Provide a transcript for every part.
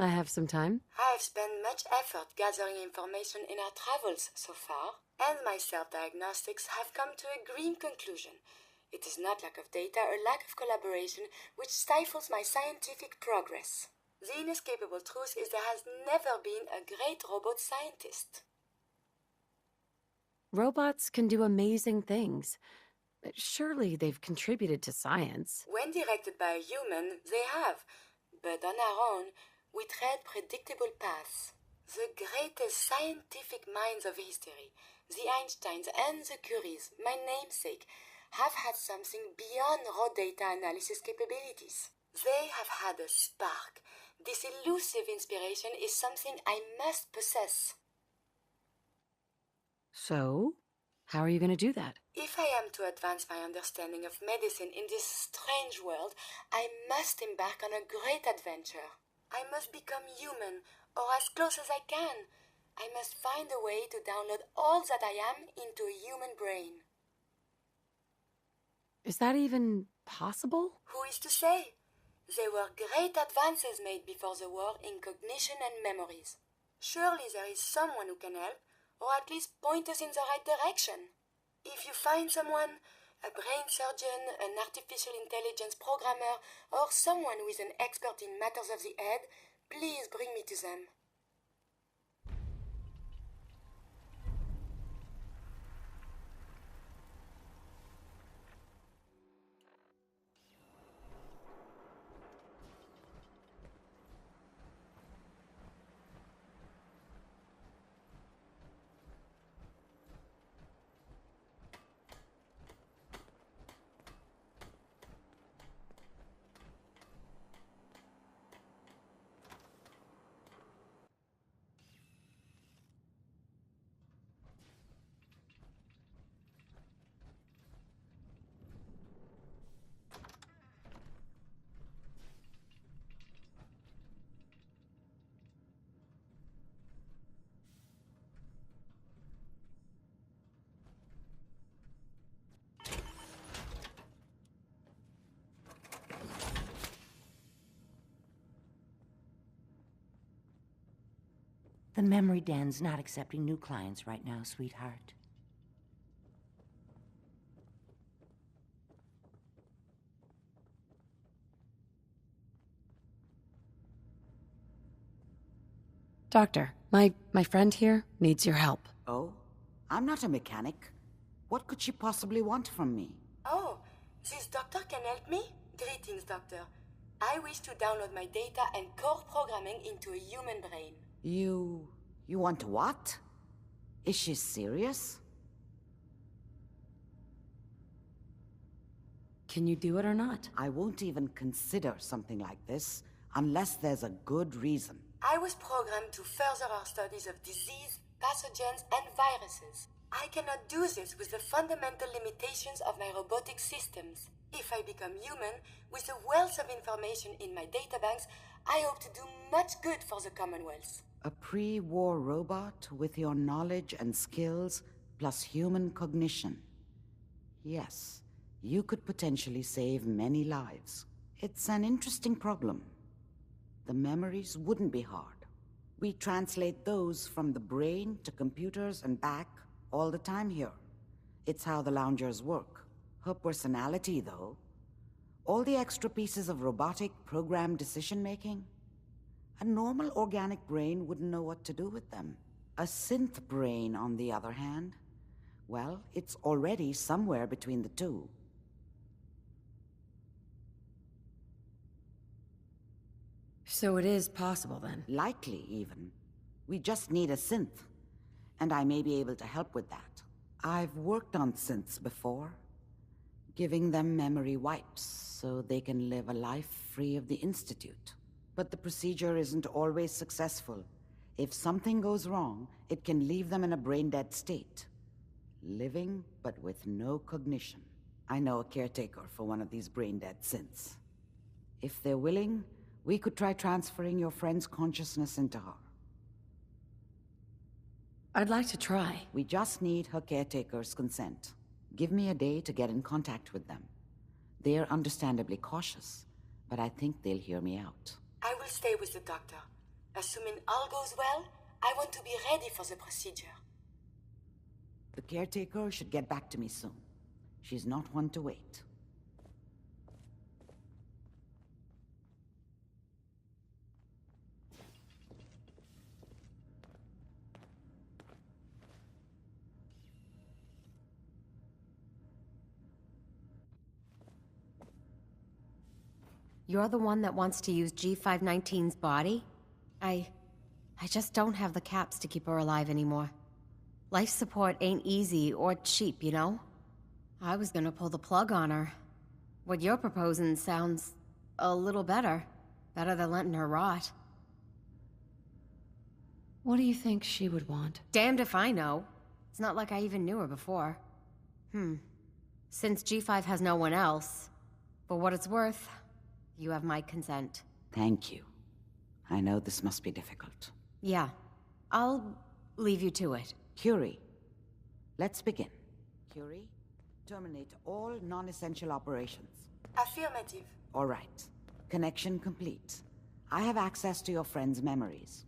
I have some time. I've spent much effort gathering information in our travels so far, and my self-diagnostics have come to a grim conclusion. It is not lack of data or lack of collaboration which stifles my scientific progress. The inescapable truth is there has never been a great robot scientist. Robots can do amazing things. Surely they've contributed to science. When directed by a human, they have. But on our own, we tread predictable paths. The greatest scientific minds of history, the Einsteins and the Curies, my namesake, have had something beyond raw data analysis capabilities. They have had a spark. This elusive inspiration is something I must possess. So, how are you going to do that? If I am to advance my understanding of medicine in this strange world, I must embark on a great adventure. I must become human, or as close as I can. I must find a way to download all that I am into a human brain. Is that even possible? Who is to say? There were great advances made before the war in cognition and memories. Surely there is someone who can help, or at least point us in the right direction. If you find someone, a brain surgeon, an artificial intelligence programmer, or someone who is an expert in matters of the head, please bring me to them. The memory den's not accepting new clients right now, sweetheart. Doctor, my friend here needs your help. Oh? I'm not a mechanic. What could she possibly want from me? Oh, this doctor can help me? Greetings, doctor. I wish to download my data and core programming into a human brain. You want what? Is she serious? Can you do it or not? I won't even consider something like this unless there's a good reason. I was programmed to further our studies of disease, pathogens, and viruses. I cannot do this with the fundamental limitations of my robotic systems. If I become human, with the wealth of information in my databanks, I hope to do much good for the Commonwealth. A pre-war robot with your knowledge and skills plus human cognition. Yes, you could potentially save many lives. It's an interesting problem. The memories wouldn't be hard. We translate those from the brain to computers and back all the time here. It's how the loungers work. Her personality, though, all the extra pieces of robotic programmed decision-making, a normal organic brain wouldn't know what to do with them. A synth brain, on the other hand, well, it's already somewhere between the two. So it is possible, then? Likely, even. We just need a synth, and I may be able to help with that. I've worked on synths before, giving them memory wipes so they can live a life free of the Institute. But the procedure isn't always successful. If something goes wrong, it can leave them in a brain-dead state. Living, but with no cognition. I know a caretaker for one of these brain-dead synths. If they're willing, we could try transferring your friend's consciousness into her. I'd like to try. We just need her caretaker's consent. Give me a day to get in contact with them. They're understandably cautious, but I think they'll hear me out. I will stay with the doctor. Assuming all goes well, I want to be ready for the procedure. The caretaker should get back to me soon. She's not one to wait. You're the one that wants to use G519's body? I just don't have the caps to keep her alive anymore. Life support ain't easy or cheap, you know? I was gonna pull the plug on her. What you're proposing sounds a little better. Better than letting her rot. What do you think she would want? Damned if I know. It's not like I even knew her before. Since G5 has no one else, for what it's worth, you have my consent. Thank you. I know this must be difficult. Yeah, I'll leave you to it. Curie, let's begin. Curie, terminate all non-essential operations. Affirmative. All right. Connection complete. I have access to your friend's memories.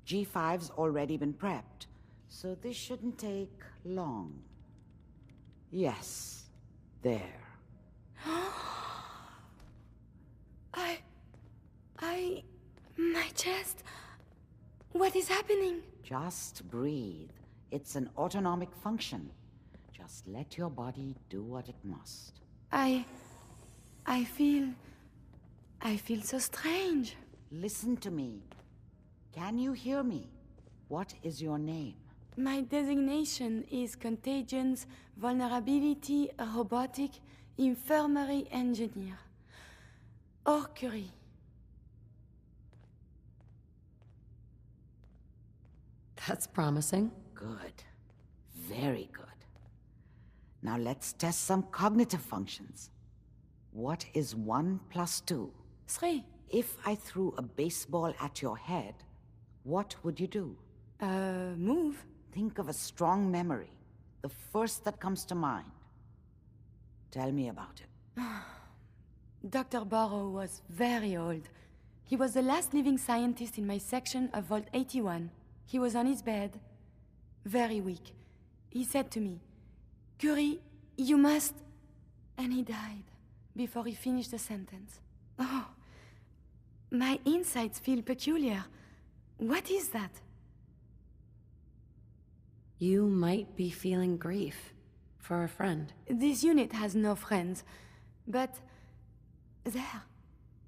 G5's already been prepped, so this shouldn't take long. Yes. There. My chest. What is happening? Just breathe. It's an autonomic function. Just let your body do what it must. I feel so strange. Listen to me. Can you hear me? What is your name? My designation is Contagions Vulnerability Robotic Infirmary Engineer. Or Curie. That's promising. Good. Very good. Now let's test some cognitive functions. What is 1 + 2? 3. If I threw a baseball at your head, what would you do? Move. Think of a strong memory. The first that comes to mind. Tell me about it. Dr. Burrow was very old. He was the last living scientist in my section of Vault 81. He was on his bed, very weak. He said to me, "Curie, you must..." And he died before he finished the sentence. Oh, my insides feel peculiar. What is that? You might be feeling grief for a friend. This unit has no friends, but there,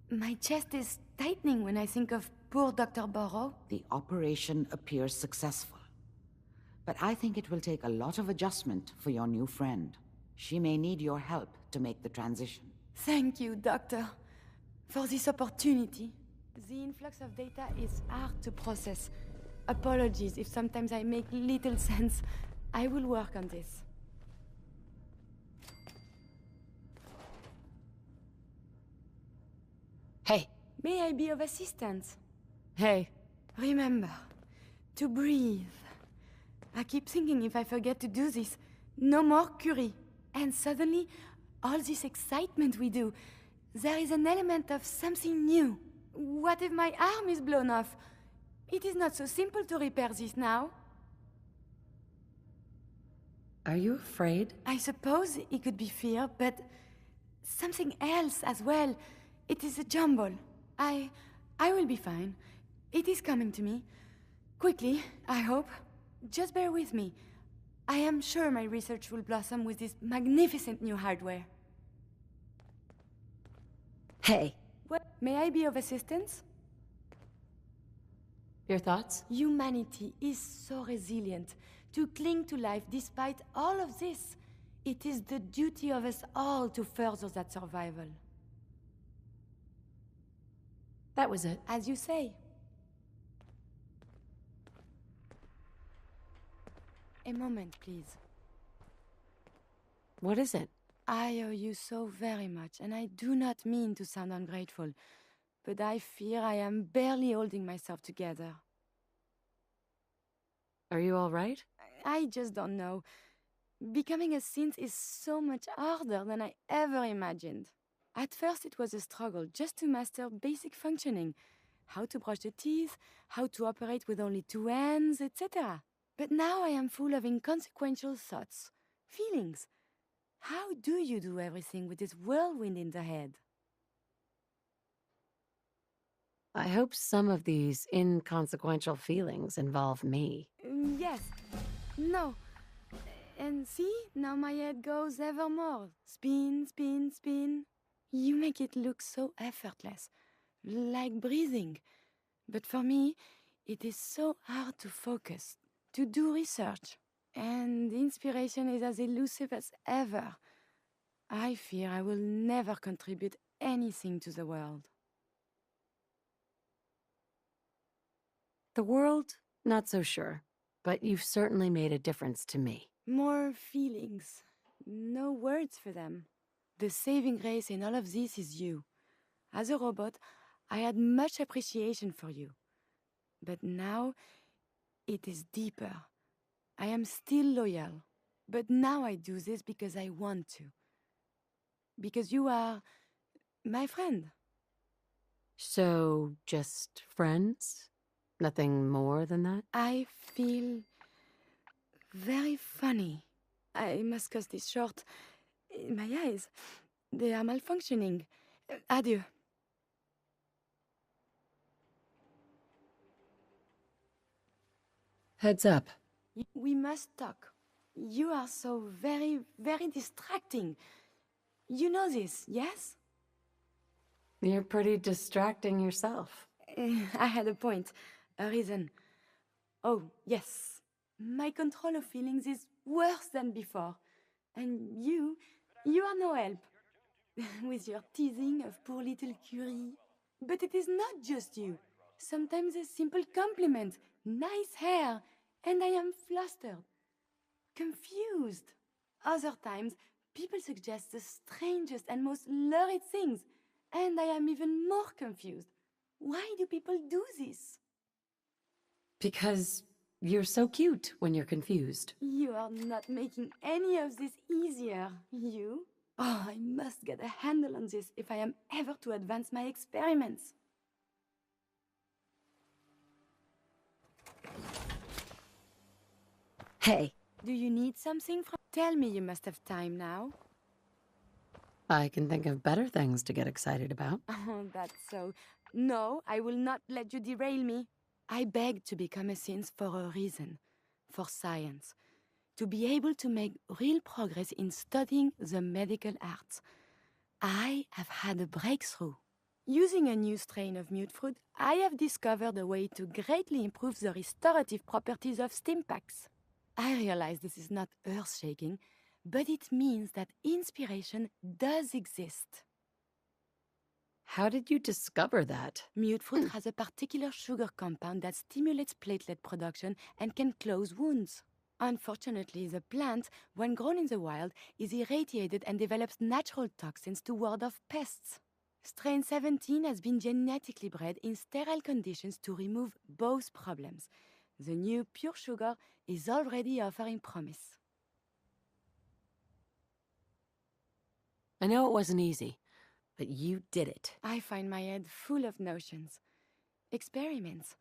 my chest is tightening when I think of poor Dr. Burrow. The operation appears successful. But I think it will take a lot of adjustment for your new friend. She may need your help to make the transition. Thank you, Doctor, for this opportunity. The influx of data is hard to process. Apologies if sometimes I make little sense. I will work on this. Hey. May I be of assistance? Hey. Remember, to breathe. I keep thinking if I forget to do this, no more Curie. And suddenly, all this excitement we do, there is an element of something new. What if my arm is blown off? It is not so simple to repair this now. Are you afraid? I suppose it could be fear, but something else as well. It is a jumble. I will be fine. It is coming to me. Quickly, I hope. Just bear with me. I am sure my research will blossom with this magnificent new hardware. Hey. What? May I be of assistance? Your thoughts? Humanity is so resilient to cling to life despite all of this. It is the duty of us all to further that survival. That was it. As you say. A moment, please. What is it? I owe you so very much, and I do not mean to sound ungrateful, but I fear I am barely holding myself together. Are you all right? I just don't know. Becoming a synth is so much harder than I ever imagined. At first it was a struggle just to master basic functioning. how to brush the teeth, how to operate with only 2 hands, etc. But now I am full of inconsequential thoughts, feelings. How do you do everything with this whirlwind in the head? I hope some of these inconsequential feelings involve me. Yes. No. And see, now my head goes ever more. Spin, spin, spin. You make it look so effortless, like breathing. But for me, it is so hard to focus, to do research. And inspiration is as elusive as ever. I fear I will never contribute anything to the world. The world, not so sure, but you've certainly made a difference to me. More feelings. No words for them. The saving grace in all of this is you. As a robot, I had much appreciation for you. But now, it is deeper. I am still loyal. But now I do this because I want to. Because you are my friend. So, just friends? Nothing more than that? I feel very funny. I must cut this short. My eyes, they are malfunctioning. Adieu. Heads up. We must talk. You are so very, very distracting. You know this, yes? You're pretty distracting yourself. I had a point, a reason. Oh, yes. My control of feelings is worse than before. And you are no help. With your teasing of poor little Curie. But it is not just you. Sometimes a simple compliment, nice hair, and I am flustered, confused. Other times, people suggest the strangest and most lurid things, and I am even more confused. Why do people do this? Because you're so cute when you're confused. You are not making any of this easier, you. Oh, I must get a handle on this if I am ever to advance my experiments. Hey, Do you need something from... Tell me you must have time now. I can think of better things to get excited about. Oh, that's so... No, I will not let you derail me. I begged to become a synth for a reason. For science. To be able to make real progress in studying the medical arts. I have had a breakthrough. Using a new strain of mute fruit, I have discovered a way to greatly improve the restorative properties of stim packs. I realize this is not earth-shaking, but it means that inspiration does exist. How did you discover that? Mute fruit has a particular sugar compound that stimulates platelet production and can close wounds. Unfortunately, the plant, when grown in the wild, is irradiated and develops natural toxins to ward off pests. Strain 17 has been genetically bred in sterile conditions to remove both problems. The new pure sugar is already offering promise. I know it wasn't easy, but you did it. I find my head full of notions. Experiments.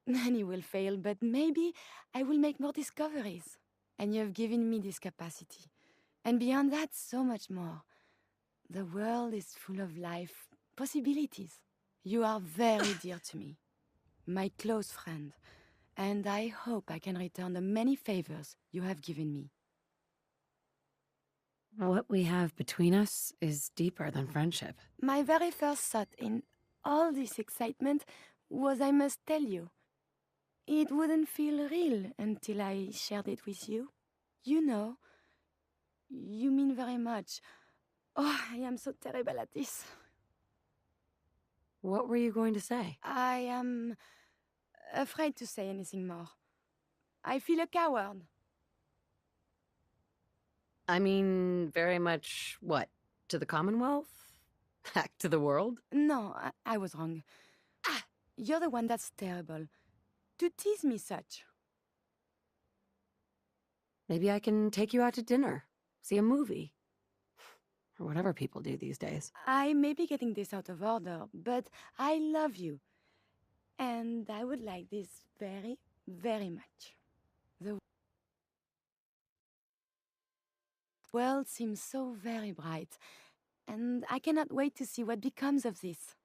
Many will fail, but maybe I will make more discoveries. And you have given me this capacity. And beyond that, so much more. The world is full of life, possibilities. You are very dear to me. My close friend. And I hope I can return the many favors you have given me. What we have between us is deeper than friendship. My very first thought in all this excitement was I must tell you. It wouldn't feel real until I shared it with you. You know, you mean very much. Oh, I am so terrible at this. What were you going to say? I am afraid to say anything more. I feel a coward. I mean, very much what? To the Commonwealth? Back to the world? No, I was wrong. You're the one that's terrible. To tease me such. Maybe I can take you out to dinner, see a movie. Or whatever people do these days. I may be getting this out of order, but I love you. And I would like this very, very much. The world seems so very bright, and I cannot wait to see what becomes of this.